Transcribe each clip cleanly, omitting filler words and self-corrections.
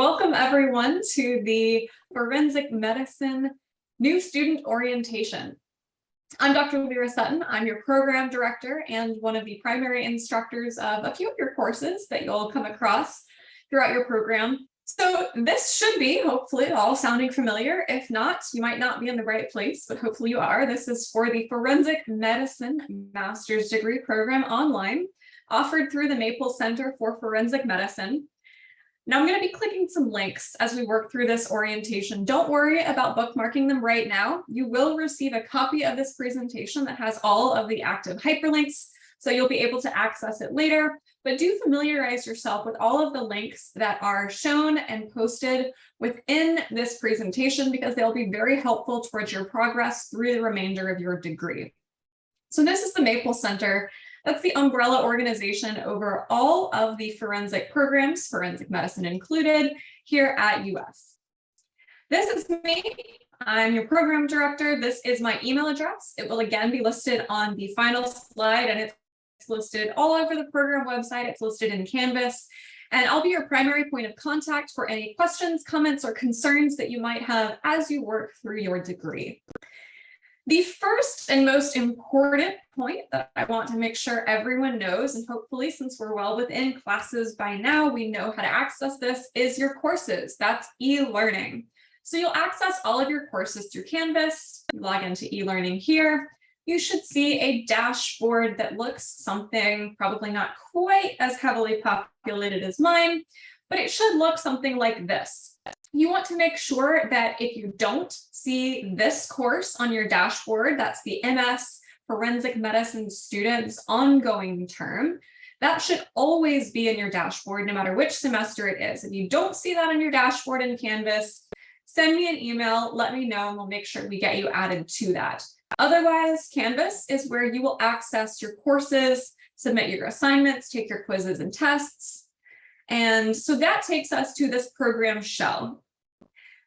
Welcome everyone to the Forensic Medicine New Student Orientation. I'm Dr. Vera Sutton. I'm your program director and one of the primary instructors of a few of your courses that you'll come across throughout your program. So this should be, hopefully, all sounding familiar. If not, you might not be in the right place, but hopefully you are. This is for the Forensic Medicine Master's Degree Program online, offered through the Maple Center for Forensic Medicine. Now I'm going to be clicking some links as we work through this orientation. Don't worry about bookmarking them right now. You will receive a copy of this presentation that has all of the active hyperlinks, so you'll be able to access it later. But do familiarize yourself with all of the links that are shown and posted within this presentation, because they'll be very helpful towards your progress through the remainder of your degree. So this is the Maple Center. That's the umbrella organization over all of the forensic programs, forensic medicine included, here at UF. This is me. I'm your program director. This is my email address. It will again be listed on the final slide, and it's listed all over the program website. It's listed in Canvas, and I'll be your primary point of contact for any questions, comments, or concerns that you might have as you work through your degree. The first and most important point that I want to make sure everyone knows, and hopefully since we're well within classes by now, we know how to access this, is your courses. That's e-learning. So you'll access all of your courses through Canvas. You log into e-learning here. You should see a dashboard that looks something probably not quite as heavily populated as mine, but it should look something like this. You want to make sure that if you don't see this course on your dashboard, that's the MS Forensic Medicine Students Ongoing Term, that should always be in your dashboard, no matter which semester it is. If you don't see that on your dashboard in Canvas, send me an email, let me know, and we'll make sure we get you added to that. Otherwise, Canvas is where you will access your courses, submit your assignments, take your quizzes and tests. And so that takes us to this program shell.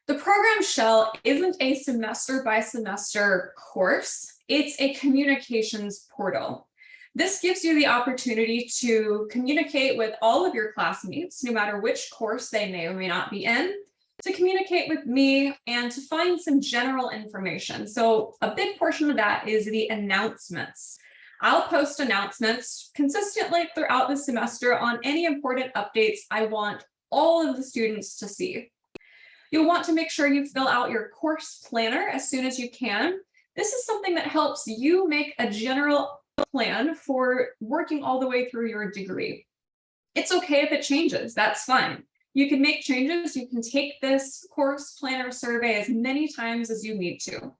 The program shell isn't a semester by semester course. It's a communications portal. This gives you the opportunity to communicate with all of your classmates, no matter which course they may or may not be in, to communicate with me and to find some general information. So a big portion of that is the announcements. I'll post announcements consistently throughout the semester on any important updates I want all of the students to see. You'll want to make sure you fill out your course planner as soon as you can. This is something that helps you make a general plan for working all the way through your degree. It's okay if it changes, that's fine. You can make changes. You can take this course planner survey as many times as you need to.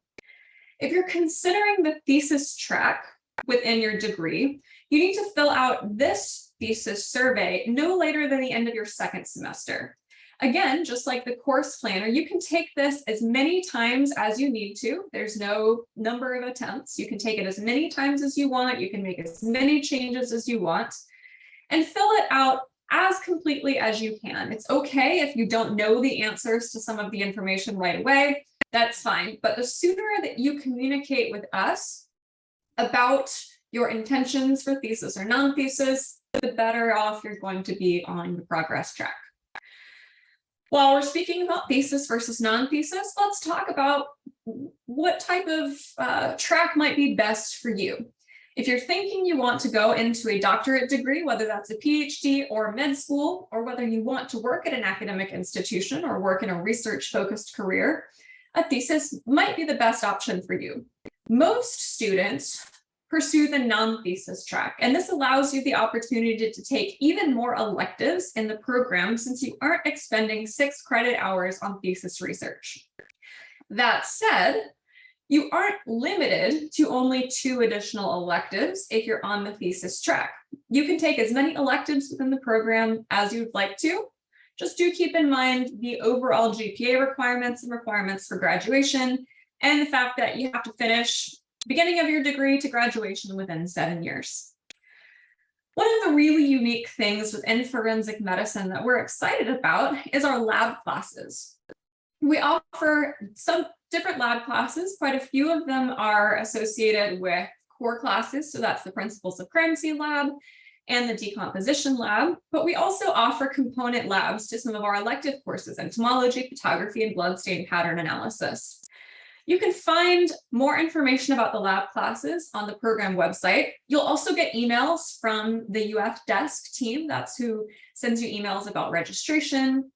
If you're considering the thesis track within your degree, you need to fill out this thesis survey no later than the end of your second semester. Again, just like the course planner, you can take this as many times as you need to. There's no number of attempts. You can take it as many times as you want. You can make as many changes as you want and fill it out as completely as you can. It's okay if you don't know the answers to some of the information right away. That's fine. But the sooner that you communicate with us about your intentions for thesis or non-thesis, the better off you're going to be on the progress track. While we're speaking about thesis versus non-thesis, let's talk about what type of track might be best for you. If you're thinking you want to go into a doctorate degree, whether that's a PhD or med school, or whether you want to work at an academic institution or work in a research-focused career, a thesis might be the best option for you. Most students pursue the non-thesis track, and this allows you the opportunity to take even more electives in the program since you aren't expending 6 credit hours on thesis research. That said, you aren't limited to only 2 additional electives if you're on the thesis track. You can take as many electives within the program as you'd like to. Just do keep in mind the overall GPA requirements and requirements for graduation, and the fact that you have to finish beginning of your degree to graduation within 7 years. One of the really unique things within forensic medicine that we're excited about is our lab classes. We offer some different lab classes. Quite a few of them are associated with core classes. So that's the Principles of Crime Scene Lab and the decomposition lab, but we also offer component labs to some of our elective courses, entomology, photography, and bloodstain pattern analysis. You can find more information about the lab classes on the program website. You'll also get emails from the UF desk team. That's who sends you emails about registration.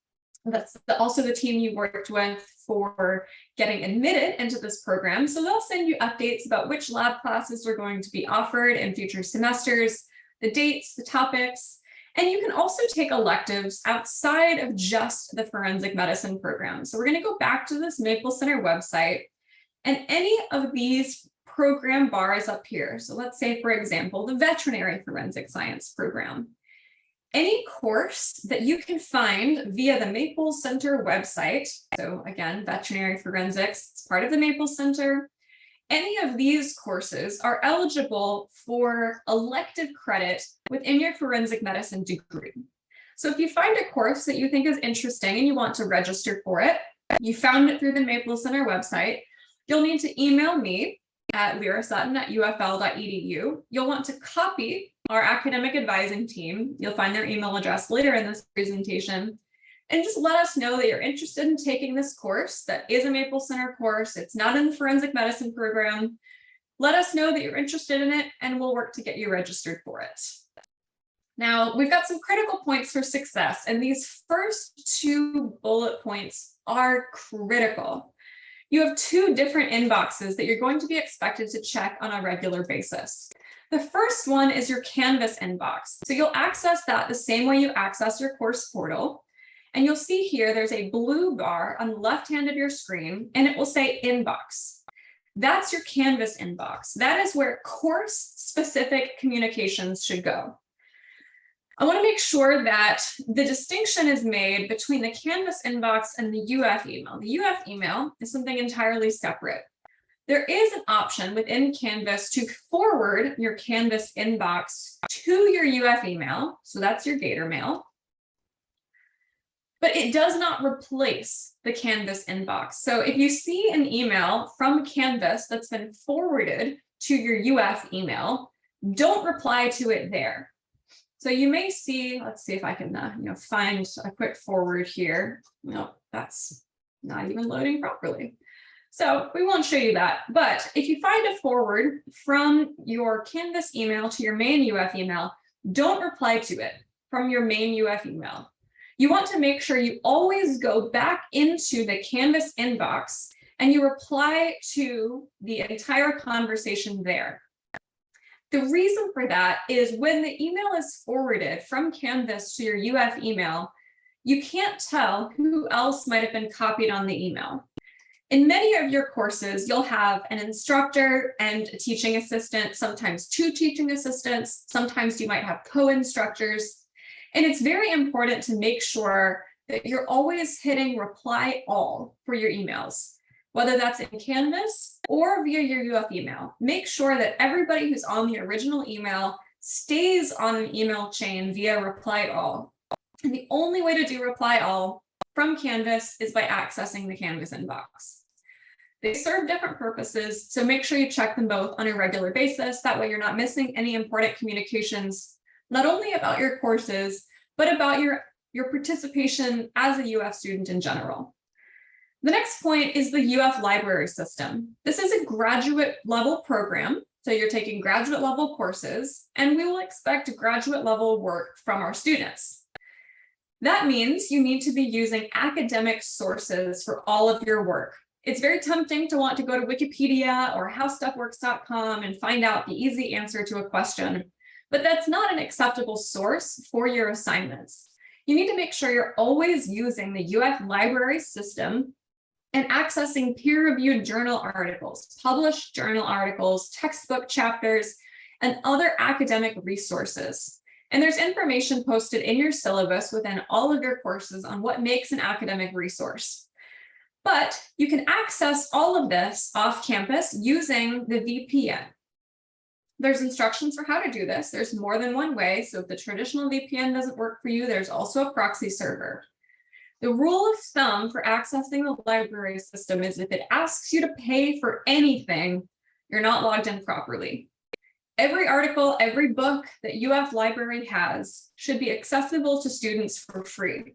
That's also the team you worked with for getting admitted into this program. So they'll send you updates about which lab classes are going to be offered in future semesters, the dates, the topics, and you can also take electives outside of just the forensic medicine program. So we're going to go back to this Maple Center website, and any of these program bars up here. So let's say, for example, the veterinary forensic science program. Any course that you can find via the Maple Center website, so again, veterinary forensics, it's part of the Maple Center. Any of these courses are eligible for elective credit within your forensic medicine degree. So if you find a course that you think is interesting and you want to register for it, you found it through the Maple Center website, you'll need to email me at lyrasutton@ufl.edu. You'll want to copy our academic advising team. You'll find their email address later in this presentation. And just let us know that you're interested in taking this course that is a Maple Center course. It's not in the forensic medicine program. Let us know that you're interested in it and we'll work to get you registered for it. Now, we've got some critical points for success, and these first two bullet points are critical. You have two different inboxes that you're going to be expected to check on a regular basis. The first one is your Canvas inbox. So you'll access that the same way you access your course portal. And you'll see here, there's a blue bar on the left hand of your screen, and it will say inbox. That's your Canvas inbox. That is where course-specific communications should go. I want to make sure that the distinction is made between the Canvas inbox and the UF email. The UF email is something entirely separate. There is an option within Canvas to forward your Canvas inbox to your UF email. So that's your Gator mail. But it does not replace the Canvas inbox. So if you see an email from Canvas that's been forwarded to your UF email, don't reply to it there. So you may see, let's see if I can find a quick forward here. No, that's not even loading properly. So we won't show you that. But if you find a forward from your Canvas email to your main UF email, don't reply to it from your main UF email. You want to make sure you always go back into the Canvas inbox and you reply to the entire conversation there. The reason for that is when the email is forwarded from Canvas to your UF email, you can't tell who else might have been copied on the email. In many of your courses, you'll have an instructor and a teaching assistant, sometimes two teaching assistants, sometimes you might have co-instructors. And it's very important to make sure that you're always hitting reply all for your emails, whether that's in Canvas or via your UF email. Make sure that everybody who's on the original email stays on an email chain via reply all. And the only way to do reply all from Canvas is by accessing the Canvas inbox. They serve different purposes, so make sure you check them both on a regular basis. That way you're not missing any important communications, not only about your courses, but about your participation as a UF student in general. The next point is the UF library system. This is a graduate level program, so you're taking graduate level courses, and we will expect graduate level work from our students. That means you need to be using academic sources for all of your work. It's very tempting to want to go to Wikipedia or howstuffworks.com and find out the easy answer to a question, but that's not an acceptable source for your assignments. You need to make sure you're always using the UF library system and accessing peer-reviewed journal articles, published journal articles, textbook chapters, and other academic resources. And there's information posted in your syllabus within all of your courses on what makes an academic resource. But you can access all of this off campus using the VPN. There's instructions for how to do this. There's more than one way. So if the traditional VPN doesn't work for you, there's also a proxy server. The rule of thumb for accessing the library system is if it asks you to pay for anything, you're not logged in properly. Every article, every book that UF Library has should be accessible to students for free.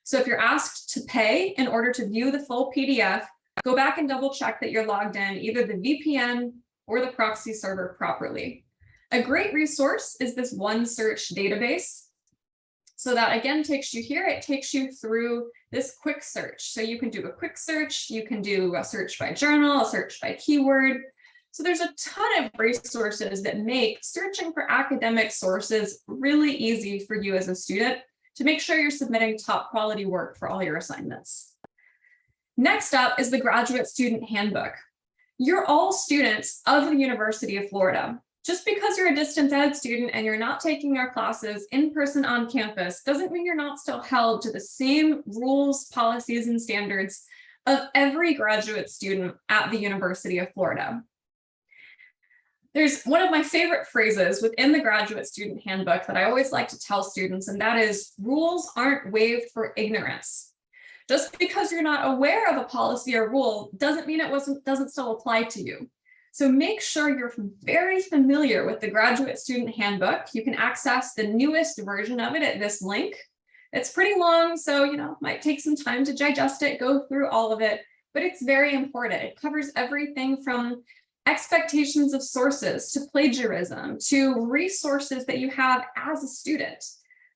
So if you're asked to pay in order to view the full PDF, go back and double check that you're logged in either the VPN or the proxy server properly. A great resource is this OneSearch database. So that again takes you here, it takes you through this quick search. So you can do a quick search, you can do a search by journal, a search by keyword. So there's a ton of resources that make searching for academic sources really easy for you as a student to make sure you're submitting top quality work for all your assignments. Next up is the Graduate Student Handbook. You're all students of the University of Florida. Just because you're a distance ed student and you're not taking our classes in person on campus doesn't mean you're not still held to the same rules, policies, and standards of every graduate student at the University of Florida. There's one of my favorite phrases within the Graduate Student Handbook that I always like to tell students, and that is, rules aren't waived for ignorance. Just because you're not aware of a policy or rule doesn't mean it doesn't still apply to you. So make sure you're very familiar with the Graduate Student Handbook. You can access the newest version of it at this link. It's pretty long, so might take some time to digest it, go through all of it, but it's very important. It covers everything from expectations of sources to plagiarism to resources that you have as a student.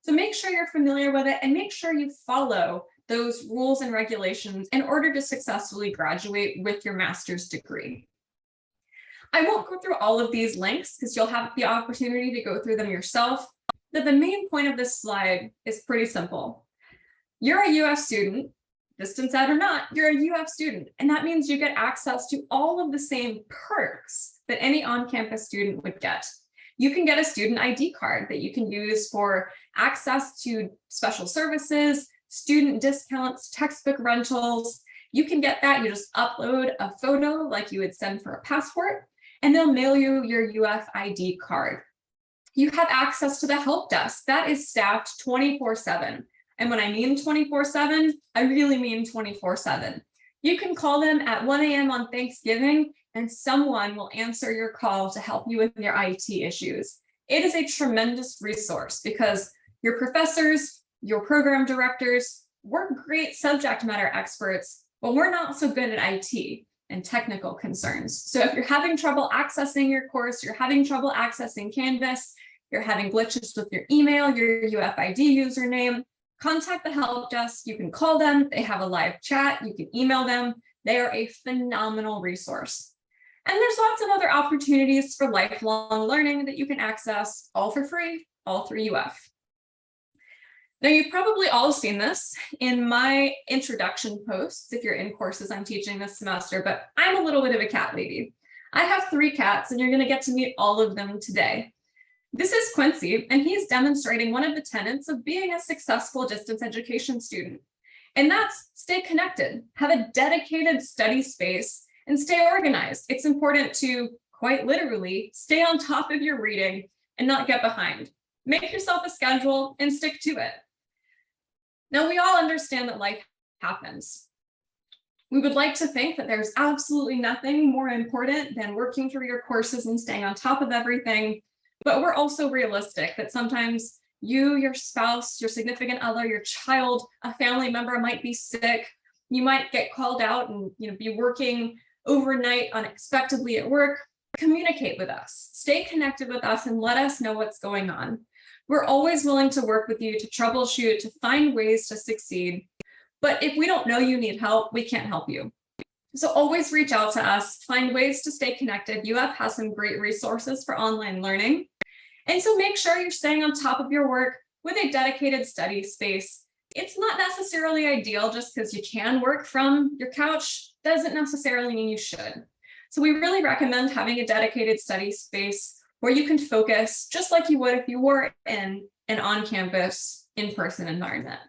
So make sure you're familiar with it and make sure you follow those rules and regulations in order to successfully graduate with your master's degree. I won't go through all of these links because you'll have the opportunity to go through them yourself, but the main point of this slide is pretty simple. You're a UF student, distance ed or not, you're a UF student, and that means you get access to all of the same perks that any on-campus student would get. You can get a student ID card that you can use for access to special services, student discounts, textbook rentals. You can get that, you just upload a photo like you would send for a passport, and they'll mail you your UF ID card. You have access to the help desk that is staffed 24/7. And when I mean 24/7, I really mean 24/7. You can call them at 1 a.m. on Thanksgiving and someone will answer your call to help you with your IT issues. It is a tremendous resource because your professors, your program directors, we're great subject matter experts, but we're not so good at IT and technical concerns. So if you're having trouble accessing your course, you're having trouble accessing Canvas, you're having glitches with your email, your UFID username, contact the help desk. You can call them. They have a live chat. You can email them. They are a phenomenal resource. And there's lots of other opportunities for lifelong learning that you can access all for free, all through UF. Now, you've probably all seen this in my introduction posts if you're in courses I'm teaching this semester, but I'm a little bit of a cat lady. I have 3 cats, and you're going to get to meet all of them today. This is Quincy, and he's demonstrating one of the tenets of being a successful distance education student. And that's stay connected, have a dedicated study space, and stay organized. It's important to, quite literally, stay on top of your reading and not get behind. Make yourself a schedule and stick to it. Now, we all understand that life happens. We would like to think that there's absolutely nothing more important than working through your courses and staying on top of everything. But we're also realistic that sometimes you, your spouse, your significant other, your child, a family member might be sick. You might get called out and be working overnight unexpectedly at work. Communicate with us, stay connected with us, and let us know what's going on. We're always willing to work with you to troubleshoot, to find ways to succeed. But if we don't know you need help, we can't help you. So always reach out to us, find ways to stay connected. UF has some great resources for online learning. And so make sure you're staying on top of your work with a dedicated study space. It's not necessarily ideal just because you can work from your couch, doesn't necessarily mean you should. So we really recommend having a dedicated study space where you can focus just like you would if you were in an on-campus, in-person environment.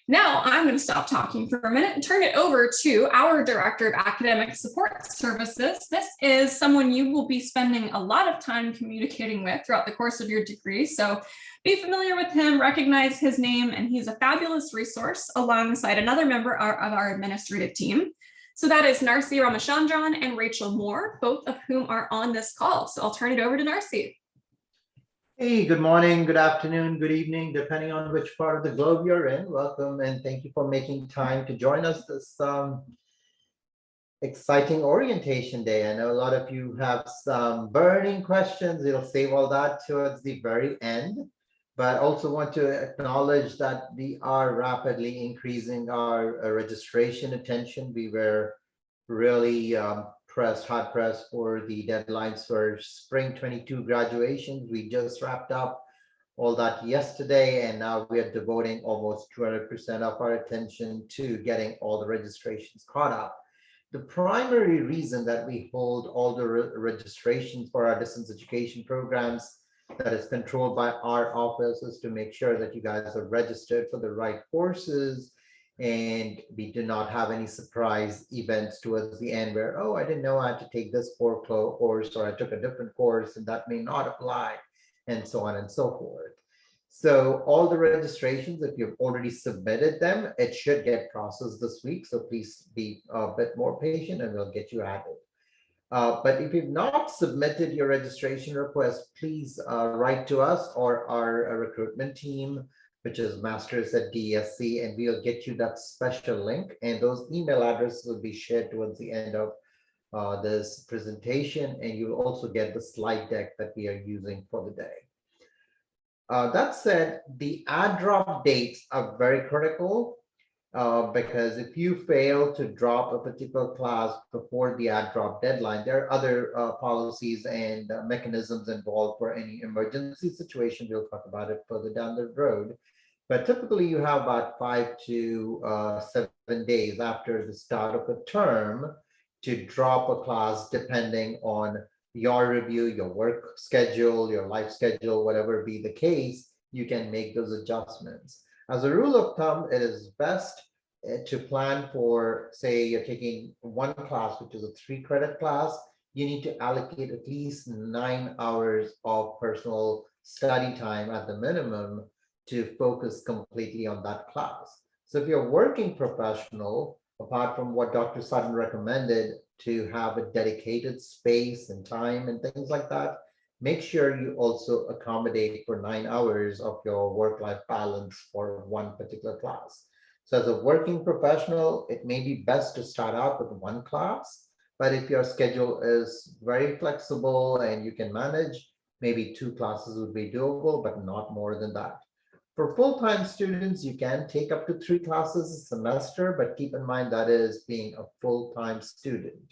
Now I'm going to stop talking for a minute and turn it over to our Director of Academic Support Services. This is someone you will be spending a lot of time communicating with throughout the course of your degree. So be familiar with him, recognize his name, and he's a fabulous resource alongside another member of our administrative team. So that is Narsi Ramachandran and Rachel Moore, both of whom are on this call. So I'll turn it over to Narsi. Hey, good morning, good afternoon, good evening, depending on which part of the globe you're in. Welcome and thank you for making time to join us this exciting orientation day. I know a lot of you have some burning questions. We'll save all that towards the very end, but also want to acknowledge that we are rapidly increasing our registration attention. We were really hard pressed for the deadlines for spring 22 graduations. We just wrapped up all that yesterday, and now we are devoting almost 200% of our attention to getting all the registrations caught up. The primary reason that we hold all the registrations for our distance education programs that is controlled by our office is to make sure that you guys are registered for the right courses, and we do not have any surprise events towards the end where, oh, I didn't know I had to take this course, or I took a different course and that may not apply, and so on and so forth. So all the registrations, if you've already submitted them, it should get processed this week. So please be a bit more patient and we'll get you added. But if you've not submitted your registration request, please write to us or our recruitment team, which is masters@DSC, and we'll get you that special link. And those email addresses will be shared towards the end of this presentation. And you'll also get the slide deck that we are using for the day. That said, the add drop dates are very critical because if you fail to drop a particular class before the add drop deadline, there are other policies and mechanisms involved for any emergency situation. We'll talk about it further down the road. But typically you have about 5 to 7 days after the start of a term to drop a class, depending on your review, your work schedule, your life schedule, whatever be the case, you can make those adjustments. As a rule of thumb, it is best to plan for, say, you're taking one class, which is a 3-credit class, you need to allocate at least 9 hours of personal study time at the minimum to focus completely on that class. So if you're a working professional, apart from what Dr. Sutton recommended, to have a dedicated space and time and things like that, make sure you also accommodate for 9 hours of your work-life balance for one particular class. So as a working professional, it may be best to start out with one class, but if your schedule is very flexible and you can manage, maybe 2 classes would be doable, but not more than that. For full-time students, you can take up to 3 classes a semester, but keep in mind that is being a full-time student.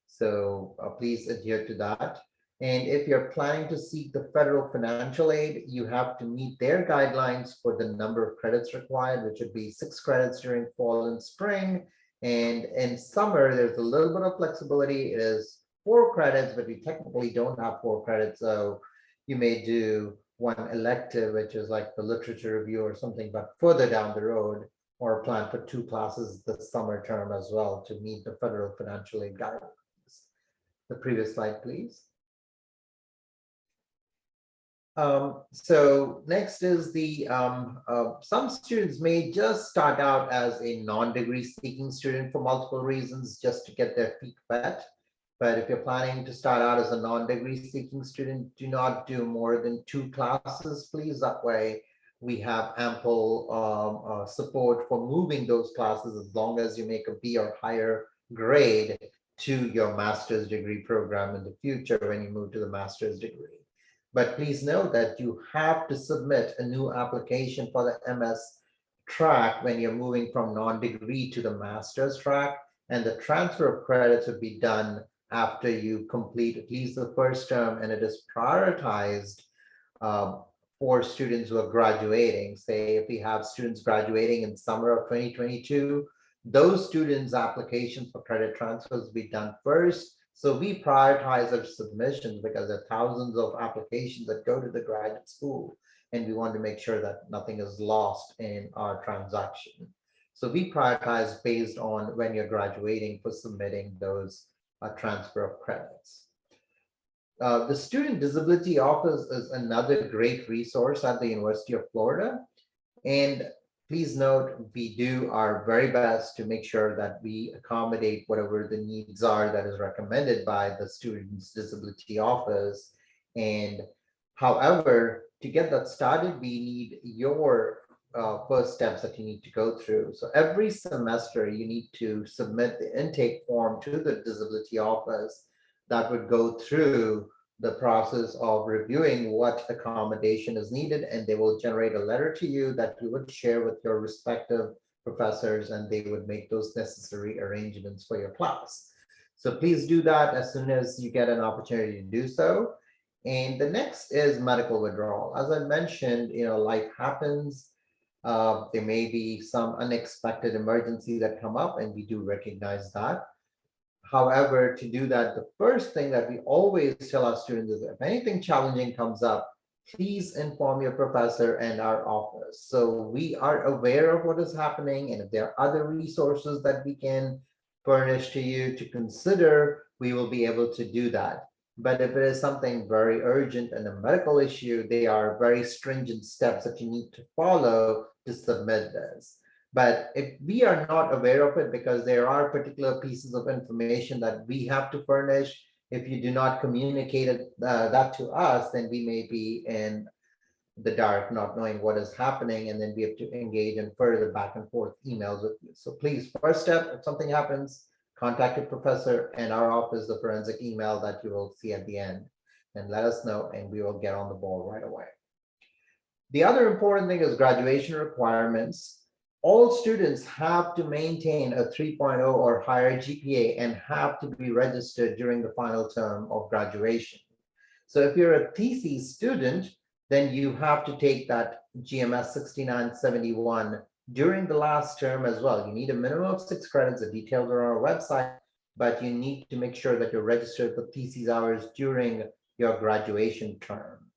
So please adhere to that. And if you're planning to seek the federal financial aid, you have to meet their guidelines for the number of credits required, which would be 6 credits during fall and spring. And in summer, there's a little bit of flexibility. It is 4 credits, but we technically don't have 4 credits. So you may do one elective, which is like the literature review or something, but further down the road, or plan for 2 classes this summer term as well to meet the federal financial aid guidelines. The previous slide, please. So next is the, some students may just start out as a non-degree seeking student for multiple reasons, just to get their feet wet. But if you're planning to start out as a non-degree seeking student, do not do more than 2 classes, please. That way we have ample support for moving those classes as long as you make a B or higher grade to your master's degree program in the future when you move to the master's degree. But please note that you have to submit a new application for the MS track when you're moving from non-degree to the master's track, and the transfer of credits would be done after you complete at least the first term, and it is prioritized for students who are graduating. Say if we have students graduating in summer of 2022, those students' applications for credit transfers will be done first. So we prioritize our submissions because there are thousands of applications that go to the graduate school, and we want to make sure that nothing is lost in our transaction. So we prioritize based on when you're graduating for submitting those transfer of credits. The Student Disability Office is another great resource at the University of Florida. And please note, we do our very best to make sure that we accommodate whatever the needs are that is recommended by the Students Disability Office. And however, to get that started, we need your first steps that you need to go through. So every semester, you need to submit the intake form to the Disability Office that would go through the process of reviewing what accommodation is needed, and they will generate a letter to you that you would share with your respective professors, and they would make those necessary arrangements for your class. So please do that as soon as you get an opportunity to do so. And the next is medical withdrawal. As I mentioned, life happens. There may be some unexpected emergency that come up, and we do recognize that. However, to do that, the first thing that we always tell our students is if anything challenging comes up, please inform your professor and our office. So we are aware of what is happening, and if there are other resources that we can furnish to you to consider, we will be able to do that. But if it is something very urgent and a medical issue, they are very stringent steps that you need to follow to submit this. But if we are not aware of it, because there are particular pieces of information that we have to furnish, if you do not communicate that to us, then we may be in the dark, not knowing what is happening, and then we have to engage in further back and forth emails with you. So please, first step, if something happens, contact your professor and our office, the forensic email that you will see at the end, and let us know, and we will get on the ball right away. The other important thing is graduation requirements. All students have to maintain a 3.0 or higher GPA and have to be registered during the final term of graduation. So if you're a thesis student, then you have to take that GMS 6971 during the last term as well. You need a minimum of 6 credits. The details are on our website, but you need to make sure that you're registered for thesis hours during your graduation term.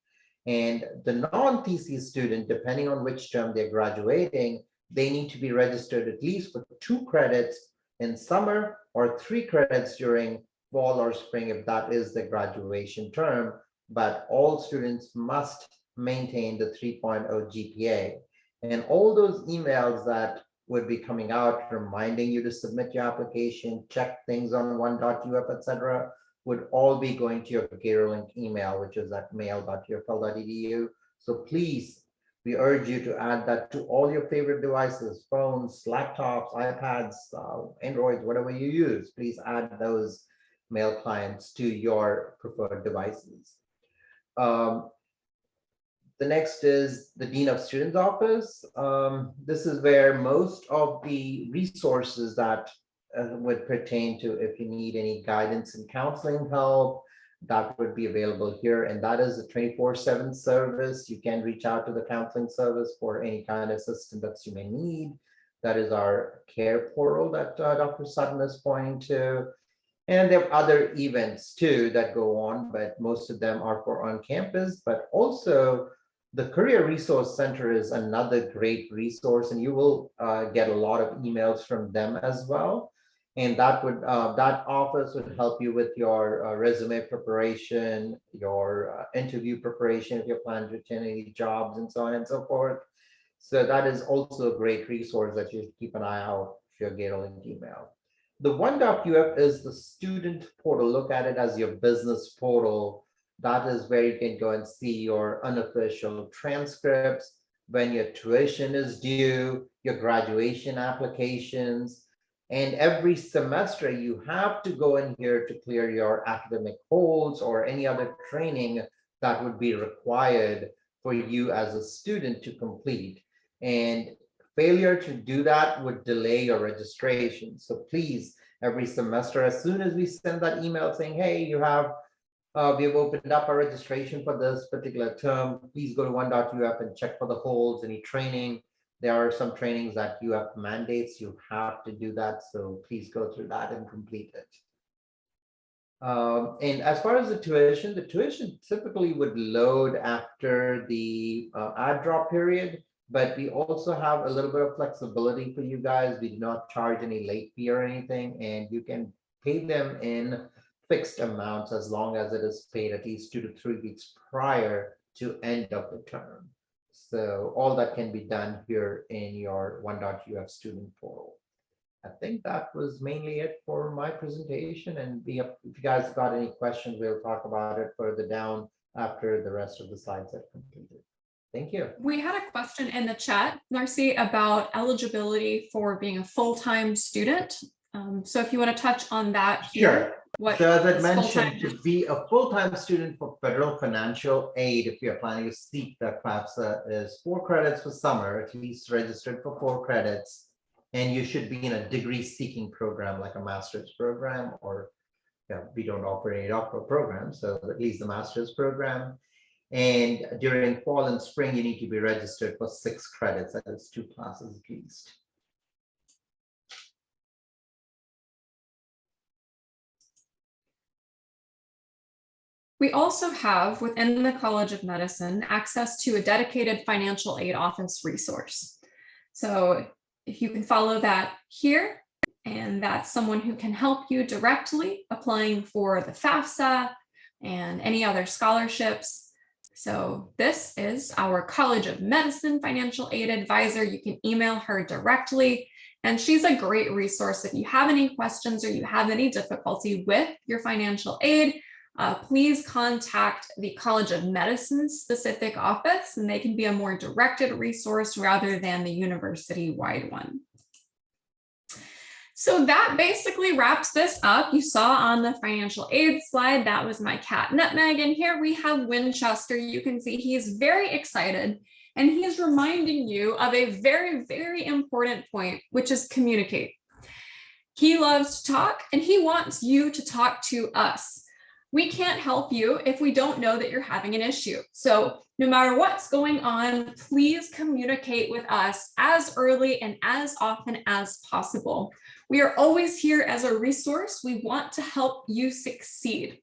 And the non-thesis student, depending on which term they're graduating, they need to be registered at least for 2 credits in summer or 3 credits during fall or spring, if that is the graduation term. But all students must maintain the 3.0 GPA. And all those emails that would be coming out reminding you to submit your application, check things on 1.uf, etc., would all be going to your GatorLink email, which is at mail.ufl.edu. So please, we urge you to add that to all your favorite devices, phones, laptops, iPads, Androids, whatever you use. Please add those mail clients to your preferred devices. The next is the Dean of Students Office. This is where most of the resources that would pertain to if you need any guidance and counseling help, that would be available here. And that is a 24/7 service. You can reach out to the counseling service for any kind of assistance that you may need. That is our care portal that Dr. Sutton is pointing to. And there are other events too that go on, but most of them are for on campus. But also the Career Resource Center is another great resource, and you will get a lot of emails from them as well. And that office would help you with your resume preparation, your interview preparation if you're planning to attend any jobs, and so on and so forth. So that is also a great resource that you should keep an eye out for your GatorLink email. The 1.uf is the student portal. Look at it as your business portal. That is where you can go and see your unofficial transcripts, when your tuition is due, your graduation applications. And every semester, you have to go in here to clear your academic holds or any other training that would be required for you as a student to complete. And failure to do that would delay your registration. So please, every semester, as soon as we send that email saying, hey, we have opened up our registration for this particular term, please go to 1.uf and check for the holds, any training. There are some trainings that UF mandates, you have to do that. So please go through that and complete it. And as far as the tuition typically would load after the add drop period, but we also have a little bit of flexibility for you guys. We do not charge any late fee or anything, and you can pay them in fixed amounts as long as it is paid at least 2 to 3 weeks prior to end of the term. So all that can be done here in your one.uf student portal. I think that was mainly it for my presentation, and if you guys got any questions, we'll talk about it further down after the rest of the slides are completed. Thank you. We had a question in the chat, Narcy, about eligibility for being a full-time student. So if you want to touch on that here. Sure. So as I is mentioned, full-time? to be a full-time student for federal financial aid, if you're planning to seek that FAFSA, is 4 credits for summer, at least registered for 4 credits. And you should be in a degree seeking program like a master's program, or we don't offer any doctoral programs, so at least the master's program. And during fall and spring, you need to be registered for 6 credits, that is 2 classes at least. We also have within the College of Medicine access to a dedicated financial aid office resource. So if you can follow that here, and that's someone who can help you directly applying for the FAFSA and any other scholarships. So this is our College of Medicine financial aid advisor. You can email her directly, and she's a great resource if you have any questions or you have any difficulty with your financial aid. Please contact the College of Medicine specific office, and they can be a more directed resource rather than the university-wide one. So that basically wraps this up. You saw on the financial aid slide, that was my cat Nutmeg, and here we have Winchester. You can see he's very excited, and he is reminding you of a very, very important point, which is communicate. He loves to talk, and he wants you to talk to us. We can't help you if we don't know that you're having an issue. So no matter what's going on, please communicate with us as early and as often as possible. We are always here as a resource. We want to help you succeed.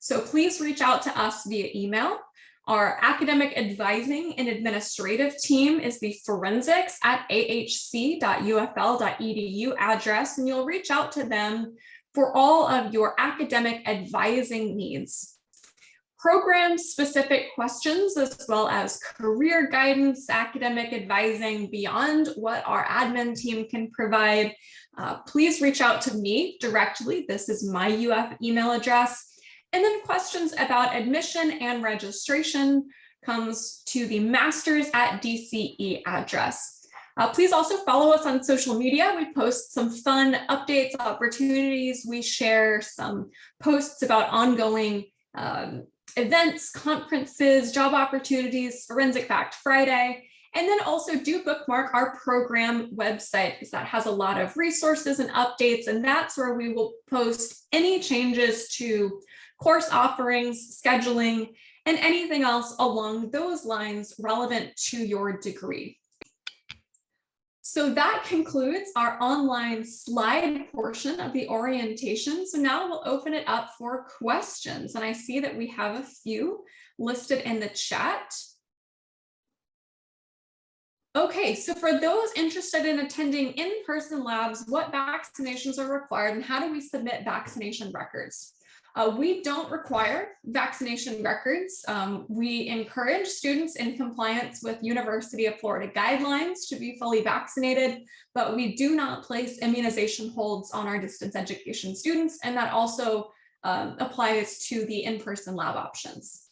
So please reach out to us via email. Our academic advising and administrative team is the forensics@ahc.ufl.edu address, and you'll reach out to them for all of your academic advising needs. Program-specific questions, as well as career guidance, academic advising beyond what our admin team can provide, please reach out to me directly. This is my UF email address. And then questions about admission and registration comes to the masters@DCE address. Please also follow us on social media. We post some fun updates, opportunities. We share some posts about ongoing events, conferences, job opportunities, Forensic Fact Friday, and then also do bookmark our program website, because that has a lot of resources and updates, and that's where we will post any changes to course offerings, scheduling, and anything else along those lines relevant to your degree. So that concludes our online slide portion of the orientation. So now we'll open it up for questions. And I see that we have a few listed in the chat. Okay, so for those interested in attending in-person labs, what vaccinations are required and how do we submit vaccination records? We don't require vaccination records. We encourage students in compliance with University of Florida guidelines to be fully vaccinated, but we do not place immunization holds on our distance education students, and that also applies to the in-person lab options.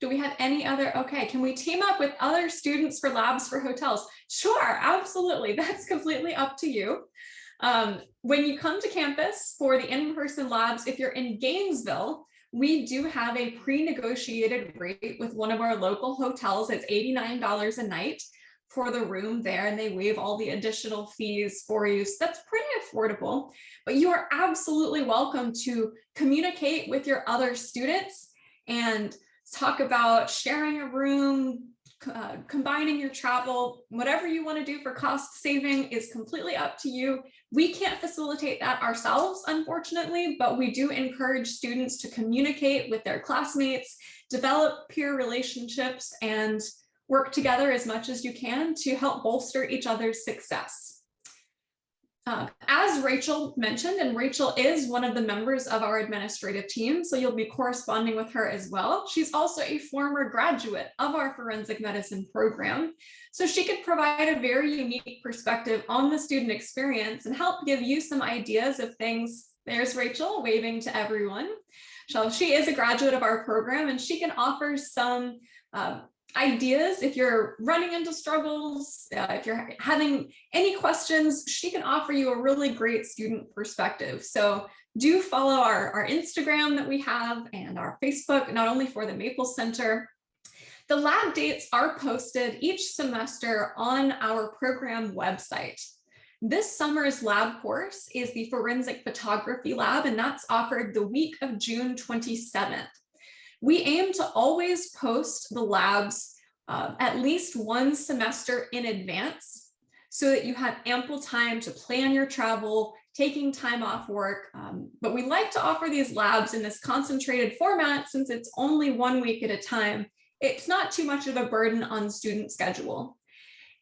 Do we have any other? Okay, can we team up with other students for labs for hotels? Sure, absolutely. That's completely up to you. When you come to campus for the in-person labs, if you're in Gainesville, we do have a pre-negotiated rate with one of our local hotels. It's $89 a night for the room there, and they waive all the additional fees for you. So that's pretty affordable, but you are absolutely welcome to communicate with your other students and talk about sharing a room, combining your travel, whatever you want to do for cost saving is completely up to you. We can't facilitate that ourselves, unfortunately, but we do encourage students to communicate with their classmates, develop peer relationships, and work together as much as you can to help bolster each other's success. As as Rachel mentioned, and Rachel is one of the members of our administrative team, so you'll be corresponding with her as well. She's also a former graduate of our forensic medicine program, so she could provide a very unique perspective on the student experience and help give you some ideas of things. There's Rachel waving to everyone. So she is a graduate of our program, and she can offer some ideas if you're running into struggles, if you're having any questions. She can offer you a really great student perspective. So do follow our Instagram that we have and our Facebook, not only for the Maple Center. The lab dates are posted each semester on our program website. This summer's lab course is the Forensic Photography Lab, and that's offered the week of June 27th. We aim to always post the labs at least one semester in advance so that you have ample time to plan your travel, taking time off work. But we like to offer these labs in this concentrated format since it's only 1 week at a time. It's not too much of a burden on the student schedule.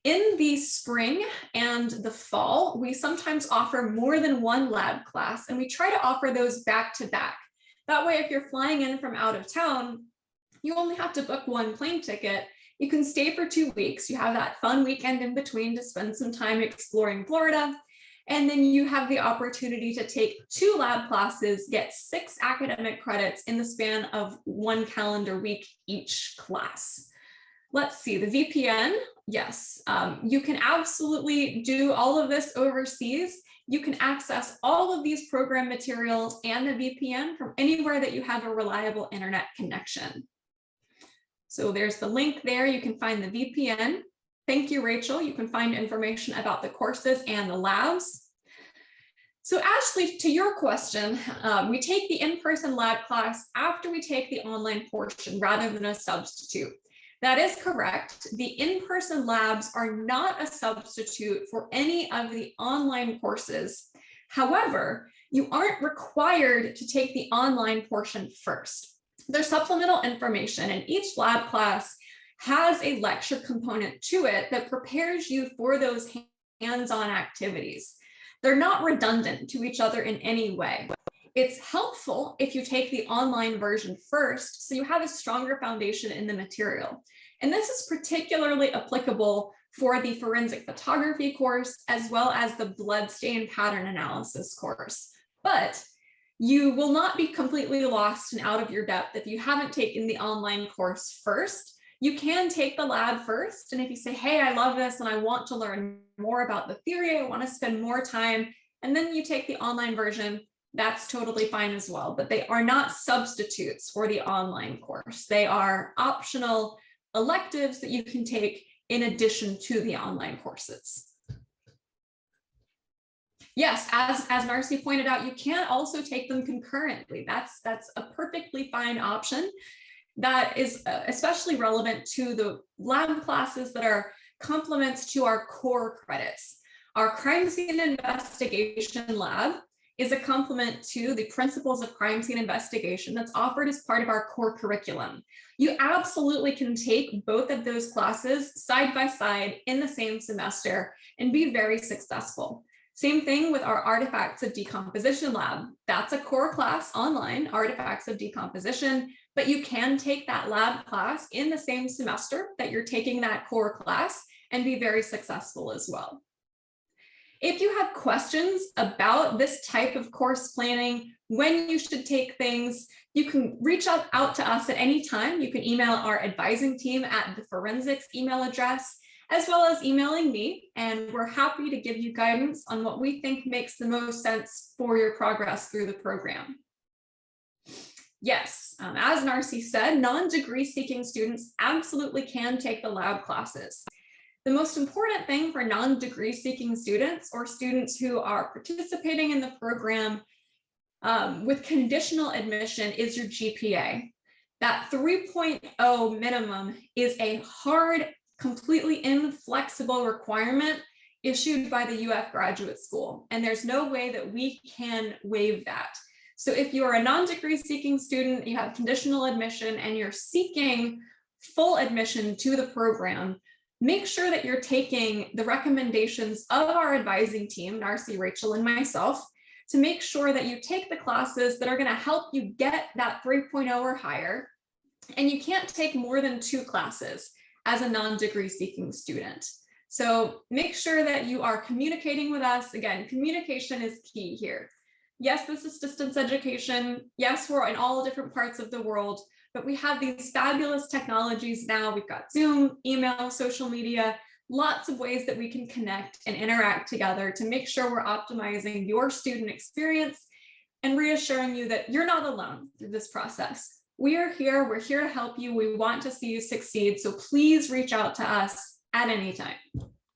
In the spring and the fall, we sometimes offer more than one lab class, and we try to offer those back to back. That way, if you're flying in from out of town, you only have to book one plane ticket. You can stay for 2 weeks. You have that fun weekend in between to spend some time exploring Florida. And then you have the opportunity to take 2 lab classes, get 6 academic credits in the span of 1 calendar week each class. Let's see, the VPN, yes, you can absolutely do all of this overseas. You can access all of these program materials and the VPN from anywhere that you have a reliable internet connection. So there's the link there. You can find the VPN. Thank you, Rachel. You can find information about the courses and the labs. So Ashley, to your question, we take the in-person lab class after we take the online portion rather than a substitute. That is correct. The in-person labs are not a substitute for any of the online courses. However, you aren't required to take the online portion first. There's supplemental information, and each lab class has a lecture component to it that prepares you for those hands-on activities. They're not redundant to each other in any way. It's helpful if you take the online version first, so you have a stronger foundation in the material. And this is particularly applicable for the forensic photography course, as well as the bloodstain pattern analysis course. But you will not be completely lost and out of your depth if you haven't taken the online course first. You can take the lab first. And if you say, hey, I love this and I want to learn more about the theory, I want to spend more time, and then you take the online version, that's totally fine as well. But they are not substitutes for the online course. They are optional electives that you can take in addition to the online courses. Yes, as Narcy pointed out, you can also take them concurrently. That's a perfectly fine option. That is especially relevant to the lab classes that are complements to our core credits. Our crime scene investigation lab is a complement to the principles of crime scene investigation that's offered as part of our core curriculum. You absolutely can take both of those classes side by side in the same semester and be very successful. Same thing with our Artifacts of Decomposition lab. That's a core class online, Artifacts of Decomposition, but you can take that lab class in the same semester that you're taking that core class and be very successful as well. If you have questions about this type of course planning, when you should take things, you can reach out to us at any time. You can email our advising team at the forensics email address, as well as emailing me, and we're happy to give you guidance on what we think makes the most sense for your progress through the program. Yes, as Narcy said, non-degree seeking students absolutely can take the lab classes. The most important thing for non-degree seeking students or students who are participating in the program with conditional admission is your GPA. That 3.0 minimum is a hard, completely inflexible requirement issued by the UF Graduate School, and there's no way that we can waive that. So if you're a non-degree seeking student, you have conditional admission, and you're seeking full admission to the program, make sure that you're taking the recommendations of our advising team, Narcy, Rachel, and myself, to make sure that you take the classes that are going to help you get that 3.0 or higher. And you can't take more than 2 classes as a non-degree seeking student. So make sure that you are communicating with us. Again, communication is key here. Yes, this is distance education. Yes, we're in all different parts of the world, but we have these fabulous technologies now. We've got Zoom, email, social media, lots of ways that we can connect and interact together to make sure we're optimizing your student experience and reassuring you that you're not alone through this process. We are here, we're here to help you. We want to see you succeed. So please reach out to us at any time.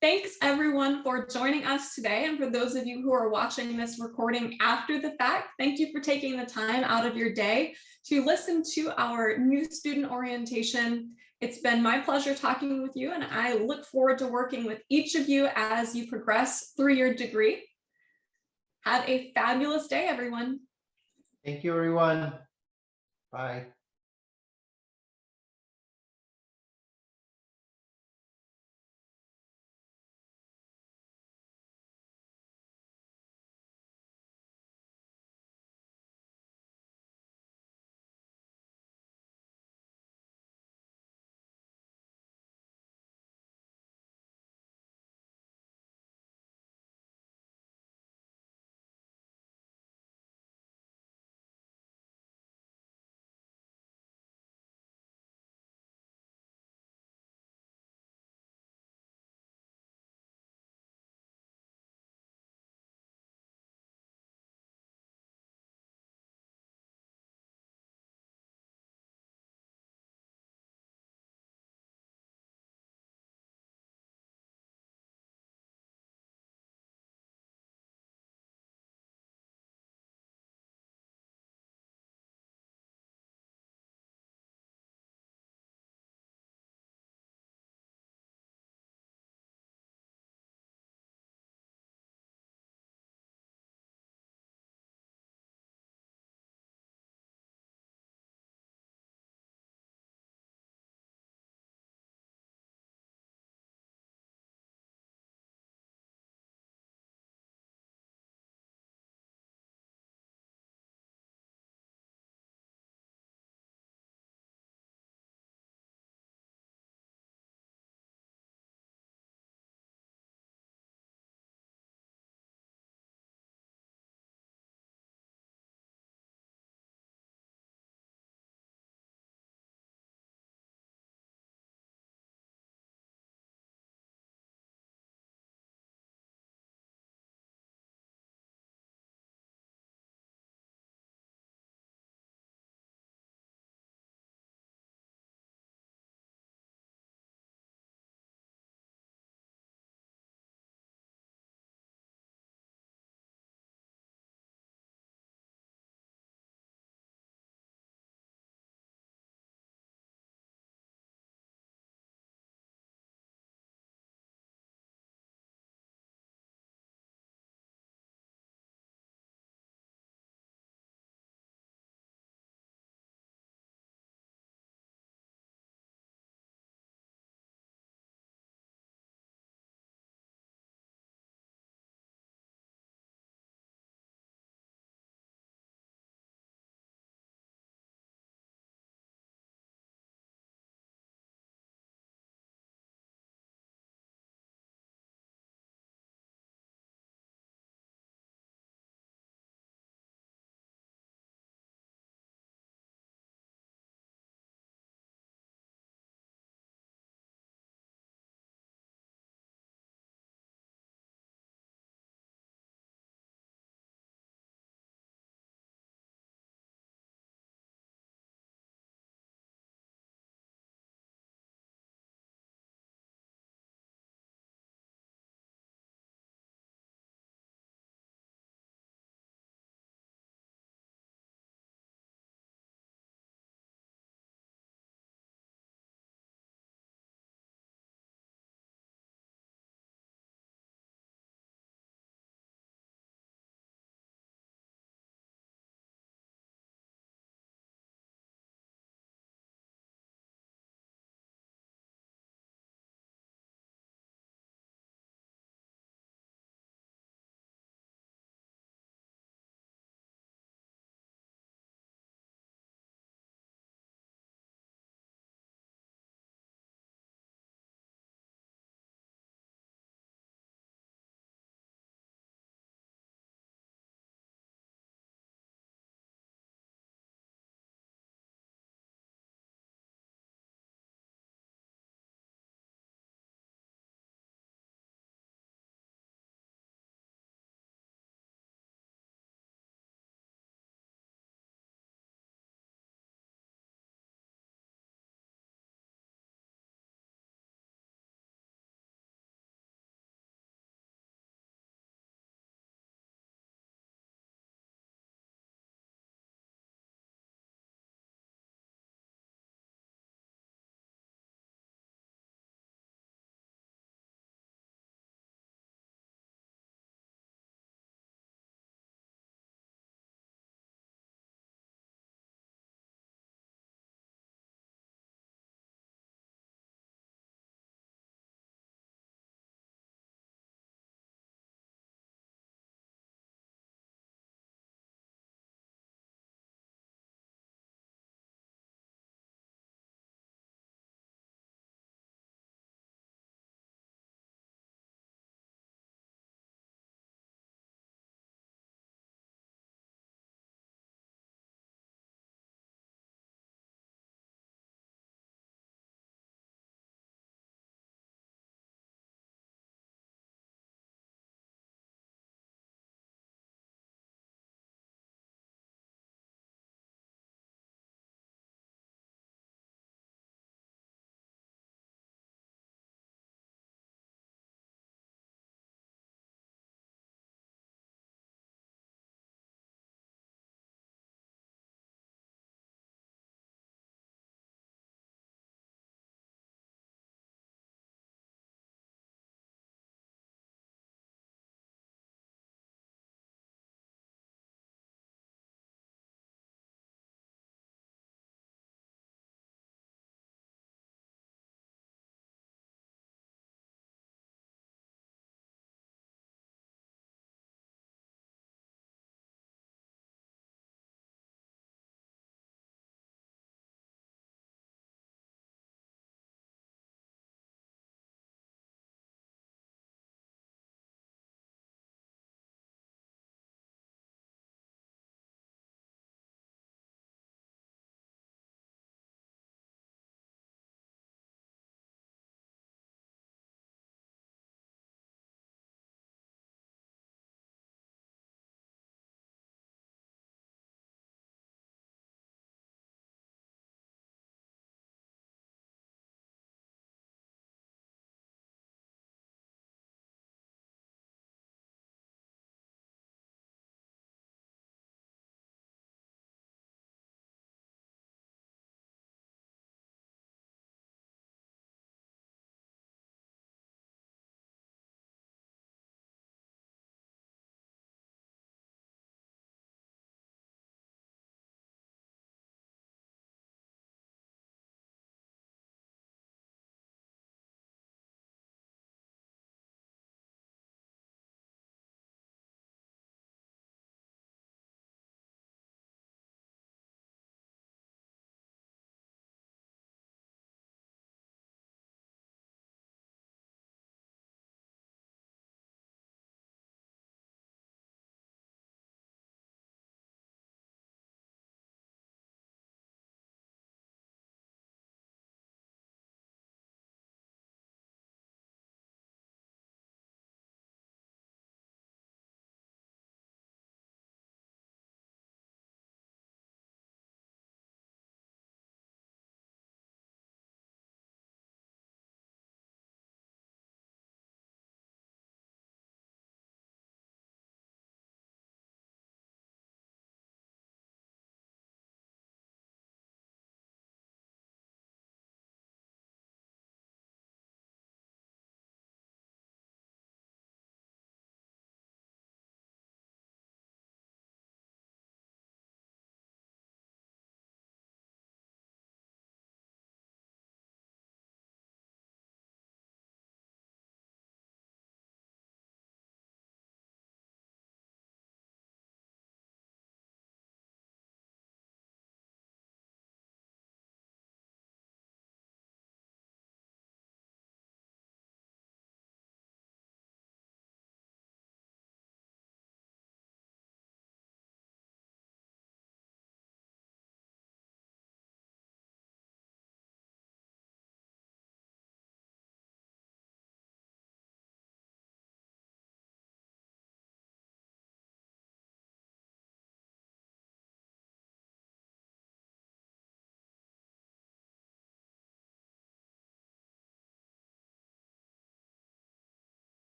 Thanks everyone for joining us today. And for those of you who are watching this recording after the fact, thank you for taking the time out of your day to listen to our new student orientation. It's been my pleasure talking with you, and I look forward to working with each of you as you progress through your degree. Have a fabulous day, everyone. Thank you, everyone. Bye.